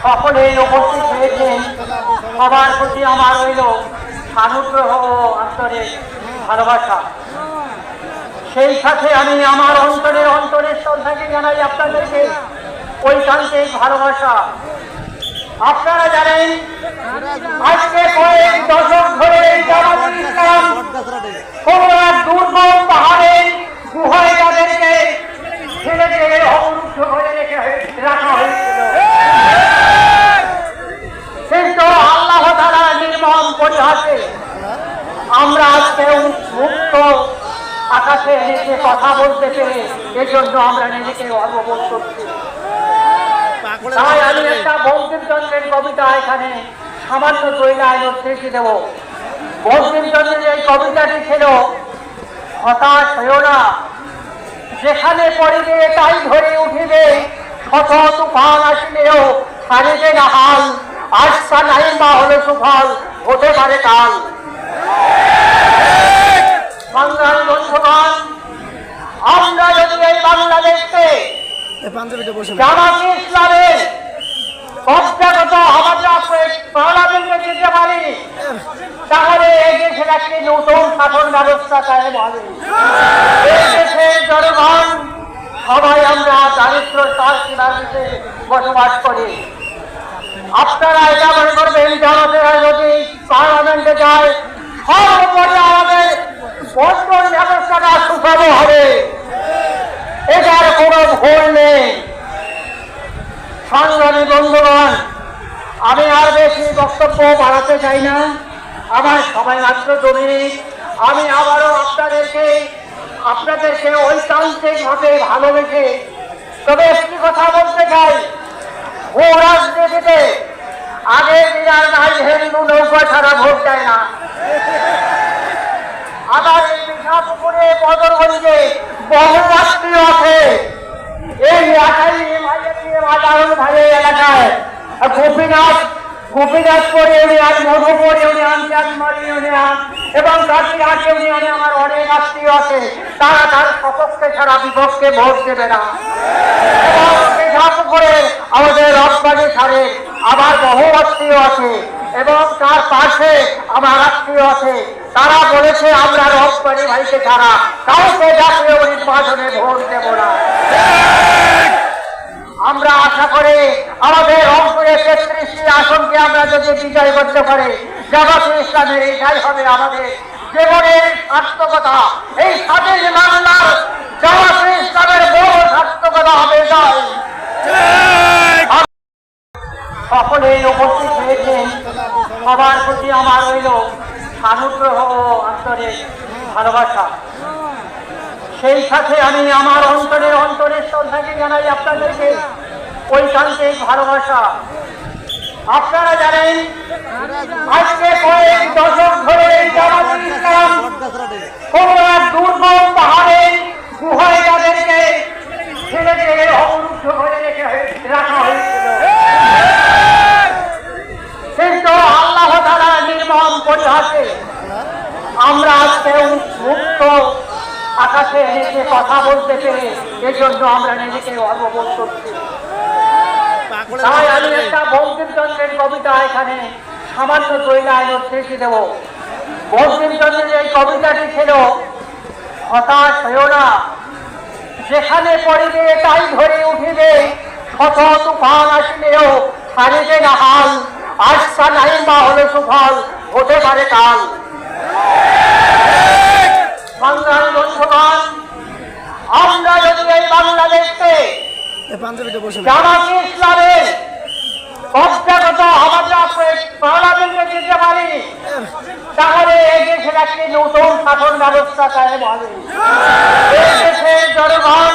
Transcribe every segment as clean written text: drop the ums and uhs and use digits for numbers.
সকলেই উপস্থিত হয়েছেন, সবার প্রতি আমার রইল সানুগ্রহ ও আন্তরিক ভালোবাসা। সেই সাথে আমি আমার অন্তরের শ্রদ্ধাকে জানাই আপনাদেরকে ঐকান্তিক ভালোবাসা। আপনারা জানেন আজকে কয়েক দশক ধরে জামাতুল ইসলাম কোন এক দুর্গম পাহাড়ের গুহায় তাদেরকে ছেড়ে দিয়ে অবরুদ্ধ করে রাখা হয়েছিল, কিন্তু আল্লাহ তাআলা নির্মম পরিহাসে আমরা আজকে মুক্ত আকাশে এসে কথা বলতে পেরে এজন্য আমরা নিজেকে গর্ববোধ করছি। তাই আমি একটা বঙ্কিমচন্দ্রের কবিতা এখানে সামান্য 2 লাইন উদ্ধৃতি দেব। বঙ্কিমচন্দ্রের এই কবিতাটি ছিল, হতাশ হইও না, যেখানে পড়িবে তাই ধরে উঠিবে, শত তুফান আসিলেও ছাড়িবে না হাল, আশা নাই বা হলো সুফল, হতে পারে কাল। সংগ্রামী বন্ধুগণ, আমরা যদি এই বাংলাদেশকে জামাতে ইসলামের অভ্যাগত পার্লামেন্টে যেতে পারি, তাহলে এই দেশের একটি নতুন শাসন ব্যবস্থা কায়েম হবে। এই দেশের জনগণ সবাই আমরা দারিদ্র সীমান্তে বসবাস করি। আপনারা এটা মনে করবেন জামাতেরা যদি পার্লামেন্টে যায় সর্বোপরি আমাদের বর্তমান ব্যবস্থাটা সুষম হবে, এটার কোনো ভুল নেই। সংগ্রামী বন্ধুগণ, আমি আর বেশি বক্তব্য বাড়াতে চাই না, আমার সময় মাত্র 2 মিনিট। আমি আবারও আপনাদেরকে ঐকান্তিকভাবে ভালোবেসে তবে একটি কথা বলতে চাই, ও রাজনীতিতে আগের দিন নাই হিন্দু নৌকা ছাড়া ভোট দেয় না। আবার এই বিশাপুকুরে বদরগঞ্জে বহু আত্মীয় আছে, এই এলাকায় গোপীনাথপুর ইউনিয়ন, মধুপুর ইউনিয়ন, চাঁদমারি ইউনিয়ন এবং কাশিহাট ইউনিয়নে আমার অনেক আত্মীয় আছে, তারা তার সপক্ষে ছাড়া বিপক্ষে ভোট দেবে না। বিশাপুকুরে আমাদের রথবাড়ি ছাড়ে আবার বহু আত্মীয় আছে এবং তার পাশে আমার আত্মীয় আছে, তারা বলেছে আমরা রথবাড়ি ভাইকে ছাড়া কাউকে জাতীয় নির্বাচনে ভোট দেব না। আমরা আশা করি আমাদের রংপুরে 33টি আসনকে আমরা যদি বিজয় করতে পারি, জামাতুল ইসলামের এটাই হবে আমাদের জীবনের সার্থকতা। এই স্বাধীন বাংলার জামাতুল ইসলামের বড় সার্থকতা হবে এটাই। সকলেই উপস্থিত হয়েছেন, সবার প্রতি আমার রইল সানুগ্রহ ও আন্তরিক ভালোবাসা। সেই সাথে আমি আমার অন্তরের শ্রদ্ধাকে জানাই আপনাদেরকে ঐকান্তিক ভালোবাসা। আপনারা জানেন আজকে কয়েক দশক ধরে জামাতুল ইসলাম কোন এক দুর্গম পাহাড়ের গুহায় তাদেরকে ছেড়ে দিয়ে অবরুদ্ধ করে রাখা হয়েছিল, কিন্তু আল্লাহ তাআলা নির্মম পরিহাসে আমরা আজকে মুক্ত আকাশে এসে কথা বলতে পেরে এজন্য আমরা নিজেকে গর্ববোধ করছি। তাই আমি একটা বঙ্কিমচন্দ্রের কবিতা এখানে সামান্য 2 লাইন উদ্ধৃতি দেব। বঙ্কিমচন্দ্রের এই কবিতাটি ছিল, হতাশ হইও না, যেখানে পড়িবে তাই ধরে উঠিবে, শত তুফান আসিলেও ছাড়িবে না হাল, আশা নাই বা হলো সুফল, হতে পারে কাল। সংগ্রামী বন্ধুগণ, আমরা যদি এই বাংলাদেশকে জামাতে ইসলামের অভ্যাগত পার্লামেন্টে যেতে পারি, তাহলে এই দেশের একটি নতুন শাসন ব্যবস্থা কায়েম হবে। এই দেশের জনগণ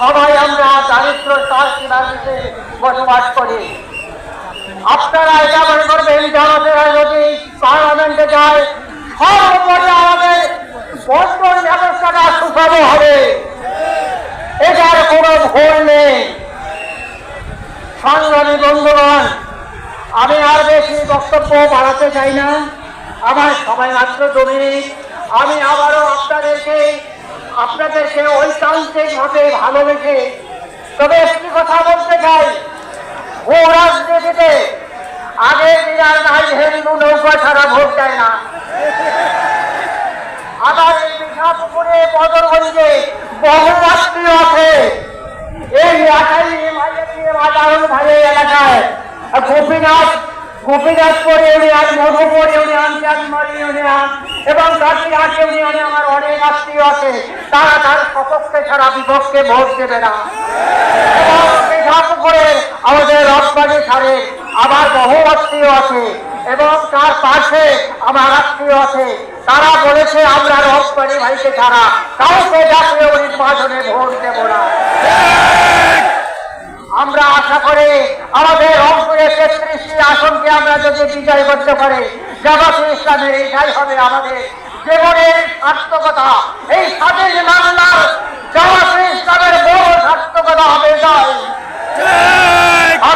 সবাই আমরা দারিদ্র সীমান্তে বসবাস করি। আপনারা এটা মনে করবেন জামাতেরা যদি পার্লামেন্টে যায় সর্বোপরি আমাদের বর্তমান ব্যবস্থাটা সুষম হবে, এটার কোনো ভুল নেই। সংগ্রামী বন্ধুগণ, আমি আর বেশি বক্তব্য বাড়াতে চাই না, আমার সময় মাত্র 2 মিনিট। আমি আবারও আপনাদেরকে ঐকান্তিকভাবে ভালোবেসে তবে একটি কথা বলতে চাই, ও রাজনীতি পরিস্থিতিতে আগের দিন আর নাই হিন্দু নৌকা ছাড়া ভোট দেয় না। আবার এই বিশাপুকুরে বদরগঞ্জে বহু আত্মীয় আছে। এই আধারণ ভাই এলাকায় গোপীনাথপুর ইউনিয়ন, মধুপুর ইউনিয়ন, চাঁদমারি ইউনিয়ন এবং কাটিহাট ইউনিয়নে আমার অনেক আত্মীয় আছে। তারা তার সপক্ষে ছাড়া বিপক্ষে ভোট দেবে না। এবং বিশাপুকুরে আমাদের রপ্তানি ছাড়ে আবার বহু আত্মীয় আছে এবং তার পাশে আমার আত্মীয় আছে। তারা বলেছে আমরা রপ্তানি ভাইকে ছাড়া কাউকে জাতীয় নির্বাচনে ভোট দেব না। আমরা আশা করি আমাদের রংপুরের 33টি আসনকে আমরা যদি বিজয় করতে পারি, জামাতে ইসলামের এটাই হবে আমাদের জীবনের সার্থকতা। এই স্বাধীন বাংলার জামাতে ইসলামের বড় সার্থকতা হবে।